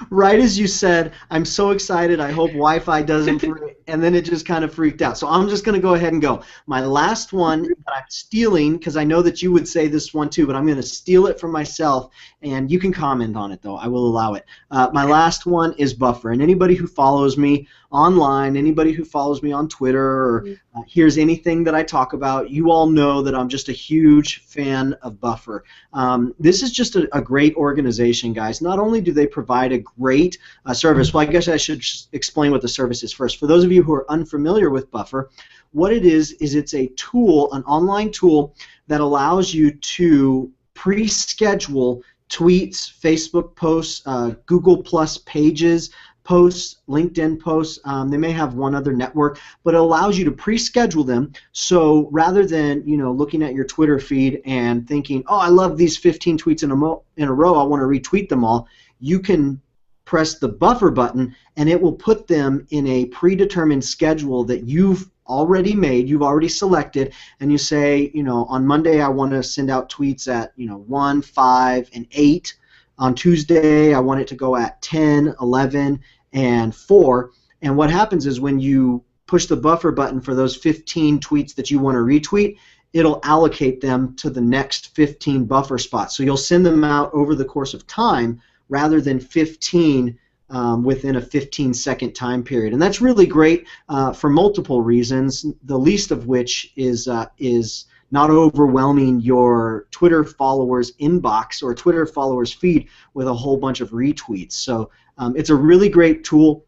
Right as you said, I'm so excited, I hope Wi-Fi doesn't freak, and then it just kind of freaked out. So I'm just going to go ahead and go. My last one that I'm stealing, because I know that you would say this one too, but I'm going to steal it from myself, and you can comment on it though. I will allow it. My last one is Buffer, and anybody who follows me online, anybody who follows me on Twitter or hears anything that I talk about, you all know that I'm just a huge fan of Buffer. This is just a great organization, guys. Not only do they provide a great service, well, I guess I should explain what the service is first. For those of you who are unfamiliar with Buffer, what it is it's a tool, an online tool that allows you to pre-schedule tweets, Facebook posts, Google Plus pages, posts, LinkedIn posts. They may have one other network, but it allows you to pre-schedule them. So rather than looking at your Twitter feed and thinking, oh, I love these 15 tweets in a row, I want to retweet them all, you can press the Buffer button and it will put them in a predetermined schedule that you've already made, you've already selected, and you say, on Monday I want to send out tweets at 1, 5, and 8. On Tuesday I want it to go at 10, 11, and 4. And what happens is when you push the buffer button for those 15 tweets that you want to retweet, it'll allocate them to the next 15 buffer spots. So you'll send them out over the course of time rather than 15 within a 15-second time period. And that's really great for multiple reasons, the least of which is not overwhelming your Twitter followers inbox or Twitter followers feed with a whole bunch of retweets. So it's a really great tool.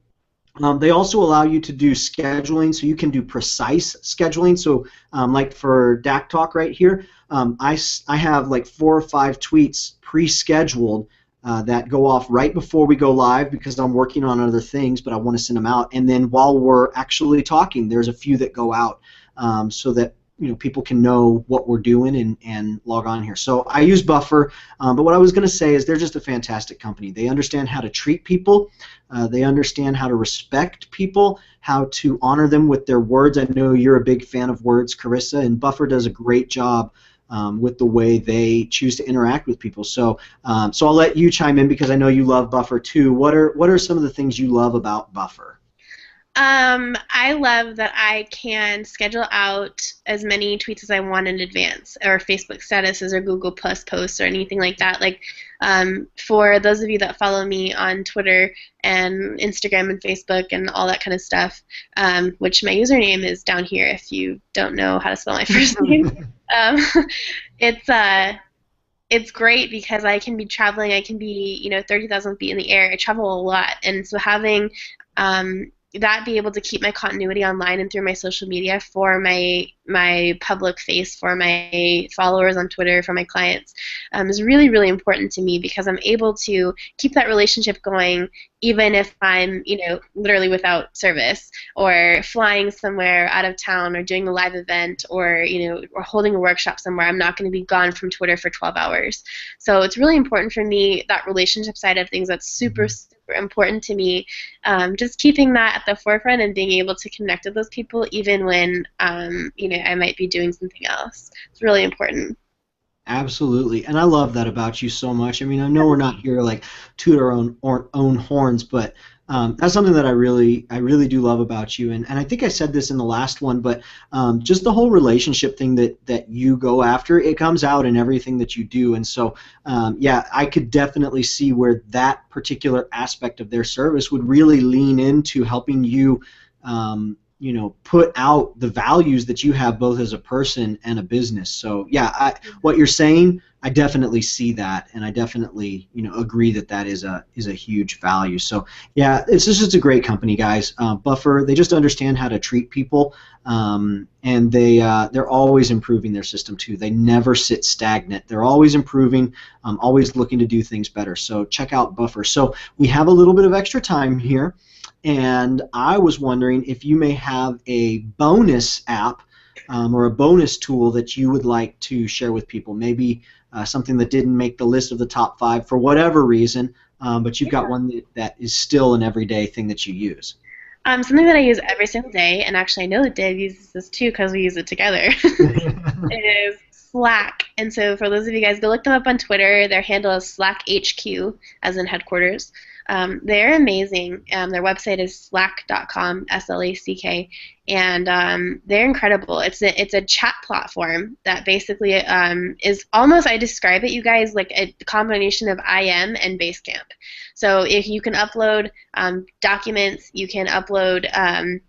They also allow you to do scheduling, so you can do precise scheduling. So like for DAC Talk right here, I have like 4 or 5 tweets pre-scheduled that go off right before we go live because I'm working on other things, but I want to send them out. And then while we're actually talking, there's a few that go out so that people can know what we're doing and log on here. So I use Buffer, but what I was going to say is they're just a fantastic company. They understand how to treat people. They understand how to respect people, how to honor them with their words. I know you're a big fan of words, Charissa, and Buffer does a great job with the way they choose to interact with people. So so I'll let you chime in because I know you love Buffer too. What are some of the things you love about Buffer? I love that I can schedule out as many tweets as I want in advance, or Facebook statuses, or Google Plus posts, or anything like that. Like, for those of you that follow me on Twitter and Instagram and Facebook and all that kind of stuff, which my username is down here if you don't know how to spell my first name. It's great because I can be traveling. I can be 30,000 feet in the air. I travel a lot, and so having that be able to keep my continuity online and through my social media for my public face, for my followers on Twitter, for my clients, is really, really important to me because I'm able to keep that relationship going even if I'm, literally without service or flying somewhere out of town or doing a live event or holding a workshop somewhere. I'm not going to be gone from Twitter for 12 hours. So it's really important for me, that relationship side of things. That's super, super important to me. Just keeping that at the forefront and being able to connect with those people even when, I might be doing something else. It's really important. Absolutely, and I love that about you so much. I mean, I know we're not here to like toot our own horns, but that's something that I really do love about you. And I think I said this in the last one, but just the whole relationship thing that you go after, it comes out in everything that you do. And so, yeah, I could definitely see where that particular aspect of their service would really lean into helping you. Put out the values that you have both as a person and a business. So yeah, what you're saying, I definitely see that, and I definitely agree that is a huge value. So yeah, it's just a great company, guys. Buffer, they just understand how to treat people, and they're always improving their system too. They never sit stagnant. They're always improving, always looking to do things better. So check out Buffer. So we have a little bit of extra time here. And I was wondering if you may have a bonus app or a bonus tool that you would like to share with people. Maybe something that didn't make the list of the top 5 for whatever reason, but you've got one that is still an everyday thing that you use. Something that I use every single day, and actually I know that Dave uses this too because we use it together, is Slack. And so for those of you guys, go look them up on Twitter. Their handle is Slack HQ, as in headquarters. They're amazing. Their website is slack.com, S-L-A-C-K, and they're incredible. It's a chat platform that basically is almost, I describe it, you guys, like a combination of IM and Basecamp. So if you can upload documents, you can upload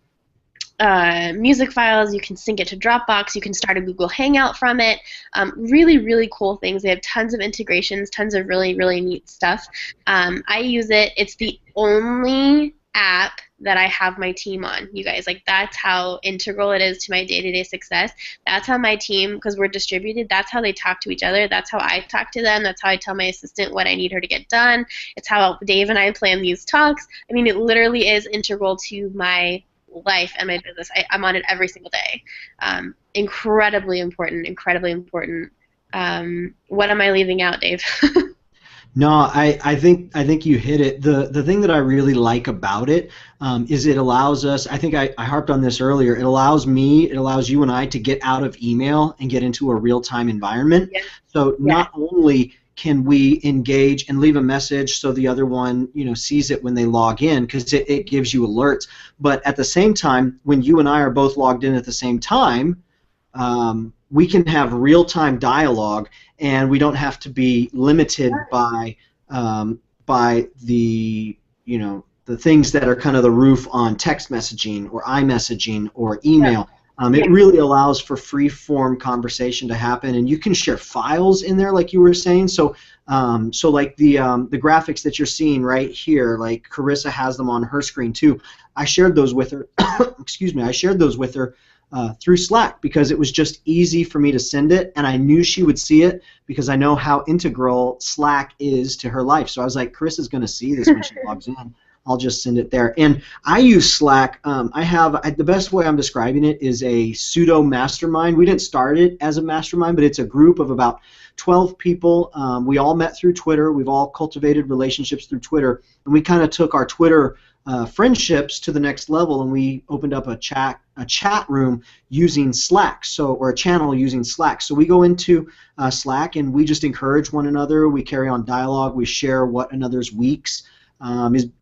music files, you can sync it to Dropbox, you can start a Google Hangout from it. Really, really cool things. They have tons of integrations, tons of really, really neat stuff. I use it. It's the only app that I have my team on, you guys. Like, that's how integral it is to my day-to-day success. That's how my team, because we're distributed, that's how they talk to each other. That's how I talk to them. That's how I tell my assistant what I need her to get done. It's how Dave and I plan these talks. I mean, it literally is integral to my life and my business. I'm on it every single day. Incredibly important, incredibly important. What am I leaving out, Dave? No, I think you hit it. The thing that I really like about it is it allows us, I think I harped on this earlier, it allows you and I to get out of email and get into a real-time environment. Yes. So not only can we engage and leave a message so the other one, sees it when they log in, because it gives you alerts. But at the same time, when you and I are both logged in at the same time, we can have real-time dialogue, and we don't have to be limited by the the things that are kind of the roof on text messaging or iMessaging or email. It really allows for free-form conversation to happen, and you can share files in there, like you were saying. So, like the graphics that you're seeing right here, like Charissa has them on her screen too. I shared those with her. Excuse me. I shared those with her through Slack because it was just easy for me to send it, and I knew she would see it because I know how integral Slack is to her life. So I was like, Charissa's going to see this when she logs in. I'll just send it there. And I use Slack. The best way I'm describing it is a pseudo mastermind. We didn't start it as a mastermind, but it's a group of about 12 people. We all met through Twitter. We've all cultivated relationships through Twitter, and we kind of took our Twitter friendships to the next level, and we opened up a chat room using Slack, or a channel using Slack. So we go into Slack and we just encourage one another. We carry on dialogue. We share what another's weeks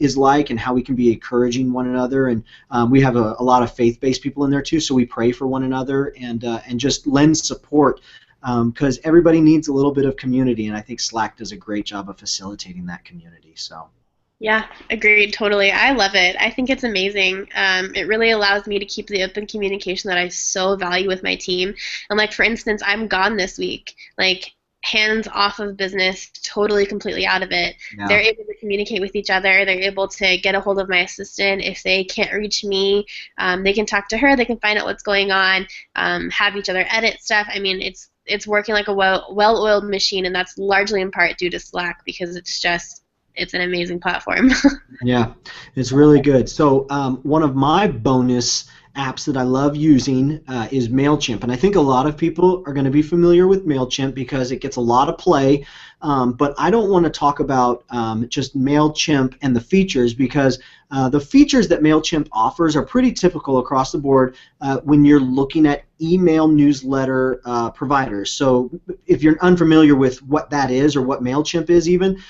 is like and how we can be encouraging one another. And we have a lot of faith-based people in there too, so we pray for one another and just lend support because everybody needs a little bit of community, and I think Slack does a great job of facilitating that community. So. Yeah, agreed, totally. I love it. I think it's amazing. It really allows me to keep the open communication that I so value with my team. And like, for instance, I'm gone this week. Like, hands off of business, totally, completely out of it. Yeah. They're able to communicate with each other. They're able to get a hold of my assistant. If they can't reach me, they can talk to her. They can find out what's going on, have each other edit stuff. I mean, it's working like a well-oiled machine, and that's largely in part due to Slack because it's an amazing platform. Yeah, it's really good. So one of my bonus apps that I love using is MailChimp, and I think a lot of people are going to be familiar with MailChimp because it gets a lot of play, but I don't want to talk about just MailChimp and the features because the features that MailChimp offers are pretty typical across the board when you're looking at email newsletter providers. So if you're unfamiliar with what that is or what MailChimp is even,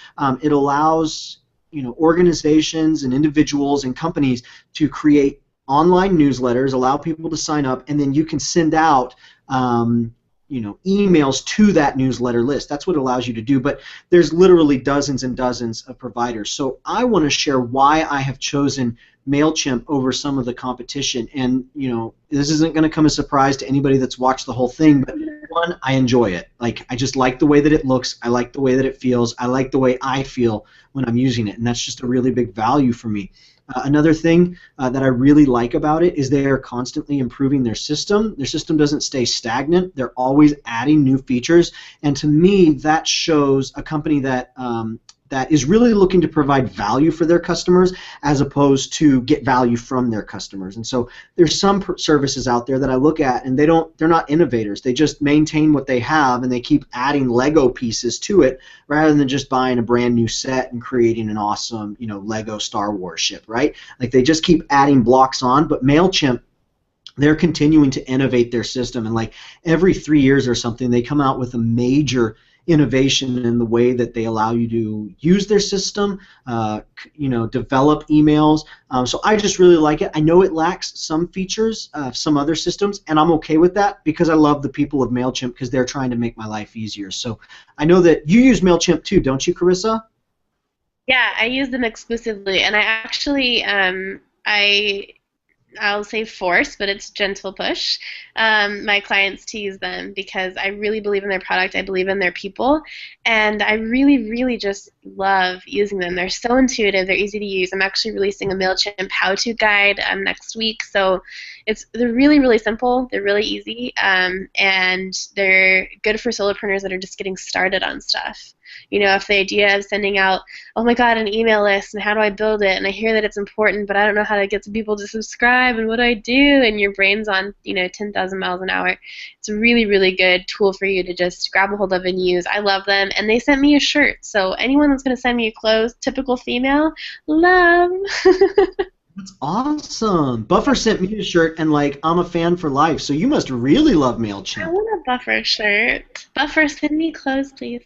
it allows organizations and individuals and companies to create online newsletters, allow people to sign up, and then you can send out emails to that newsletter list. That's what it allows you to do, but there's literally dozens and dozens of providers. So I want to share why I have chosen MailChimp over some of the competition, and this isn't going to come as a surprise to anybody that's watched the whole thing, but one, I enjoy it. Like, I just like the way that it looks, I like the way that it feels, I like the way I feel when I'm using it, and that's just a really big value for me. Another thing that I really like about it is they are constantly improving their system. Their system doesn't stay stagnant. They're always adding new features, and to me, that shows a company that that is really looking to provide value for their customers as opposed to get value from their customers. And so there's some services out there that I look at, and they're not innovators. They just maintain what they have, and they keep adding Lego pieces to it rather than just buying a brand new set and creating an awesome, Lego Star Wars ship, right? Like, they just keep adding blocks on. But MailChimp, they're continuing to innovate their system, and like every 3 years or something, they come out with a major innovation in the way that they allow you to use their system, develop emails. So I just really like it. I know it lacks some features of some other systems, and I'm okay with that because I love the people of MailChimp because they're trying to make my life easier. So I know that you use MailChimp too, don't you, Charissa? Yeah, I use them exclusively, and I actually I'll say force, but it's gentle push, my clients to use them because I really believe in their product, I believe in their people, and I really, really just love using them. They're so intuitive, they're easy to use. I'm actually releasing a MailChimp how-to guide next week, so they're really, really simple, they're really easy, and they're good for solopreneurs that are just getting started on stuff. If the idea of sending out, oh my God, an email list, and how do I build it, and I hear that it's important, but I don't know how to get some people to subscribe, and what do I do, and your brain's on 10,000 miles an hour, it's a really, really good tool for you to just grab a hold of and use. I love them, and they sent me a shirt, so anyone that's going to send me clothes, typical female, love. That's awesome. Buffer sent me a shirt, and like I'm a fan for life. So you must really love I MailChimp. want a Buffer shirt. Buffer, send me clothes, please.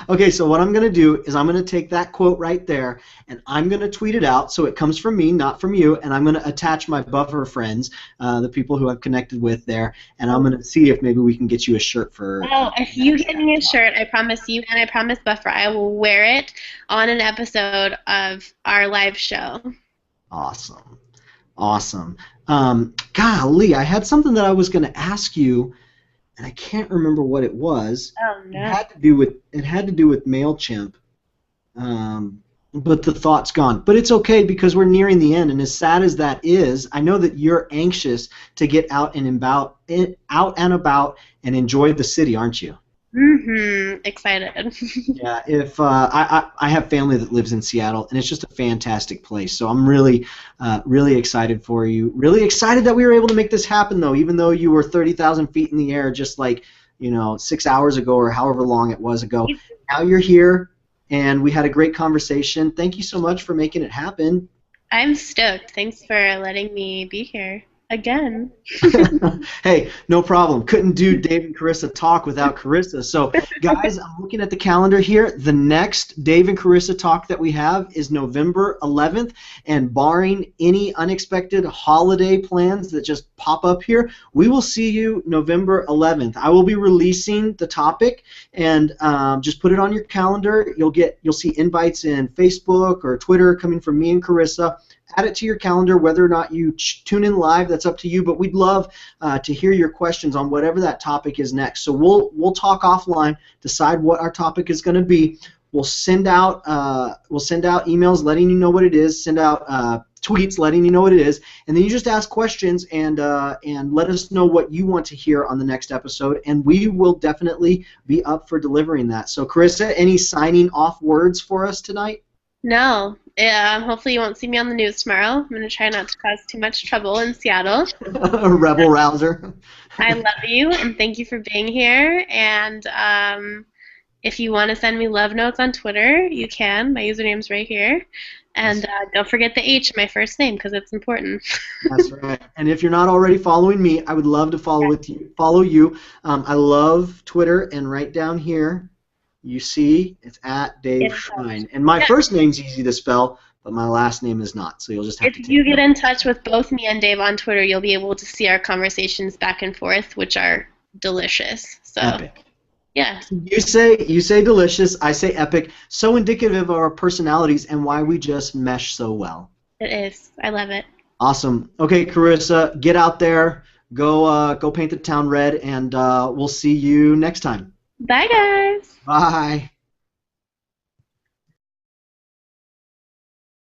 Okay, so what I'm going to do is I'm going to take that quote right there and I'm going to tweet it out so it comes from me, not from you, and I'm going to attach my Buffer friends, the people who I've connected with there, and I'm going to see if maybe we can get you a shirt for. Oh, if you get me a shirt, I promise you and I promise Buffer, I will wear it on an episode of our live show. Awesome. Awesome. Golly, I had something that I was going to ask you, and I can't remember what it was. Oh It no. had to do with MailChimp, but the thought's gone. But it's okay because we're nearing the end, and as sad as that is, I know that you're anxious to get out and about and enjoy the city, aren't you? Excited. Yeah, if I have family that lives in Seattle, and it's just a fantastic place. So I'm really excited for you. Really excited that we were able to make this happen, though. Even though you were 30,000 feet in the air, just like 6 hours ago or however long it was ago. Now you're here, and we had a great conversation. Thank you so much for making it happen. I'm stoked. Thanks for letting me be here again. Hey, no problem. Couldn't do Dave and Charissa Talk without Charissa. So, guys, I'm looking at the calendar here. The next Dave and Charissa Talk that we have is November 11th, and barring any unexpected holiday plans that just pop up here, we will see you November 11th. I will be releasing the topic, and just put it on your calendar. You'll see invites in Facebook or Twitter coming from me and Charissa. Add it to your calendar. Whether or not you tune in live, that's up to you. But we'd love to hear your questions on whatever that topic is next. So we'll talk offline, decide what our topic is going to be. We'll send out emails letting you know what it is. Send out tweets letting you know what it is, and then you just ask questions and let us know what you want to hear on the next episode, and we will definitely be up for delivering that. So, Charissa, any signing off words for us tonight? No. Hopefully you won't see me on the news tomorrow. I'm going to try not to cause too much trouble in Seattle. Rebel rouser. I love you, and thank you for being here. And if you want to send me love notes on Twitter, you can. My username's right here. And don't forget the H in my first name because it's important. That's right. And if you're not already following me, I would love to follow you. I love Twitter, and right down here, you see, it's at Dave Shrein. And my first name's easy to spell, but my last name is not. So you'll just have to If you get in touch with both me and Dave on Twitter, you'll be able to see our conversations back and forth, which are delicious. So, epic. Yeah. You say delicious, I say epic. So indicative of our personalities and why we just mesh so well. It is. I love it. Awesome. Okay, Charissa, get out there, go paint the town red, and we'll see you next time. Bye, guys. Bye.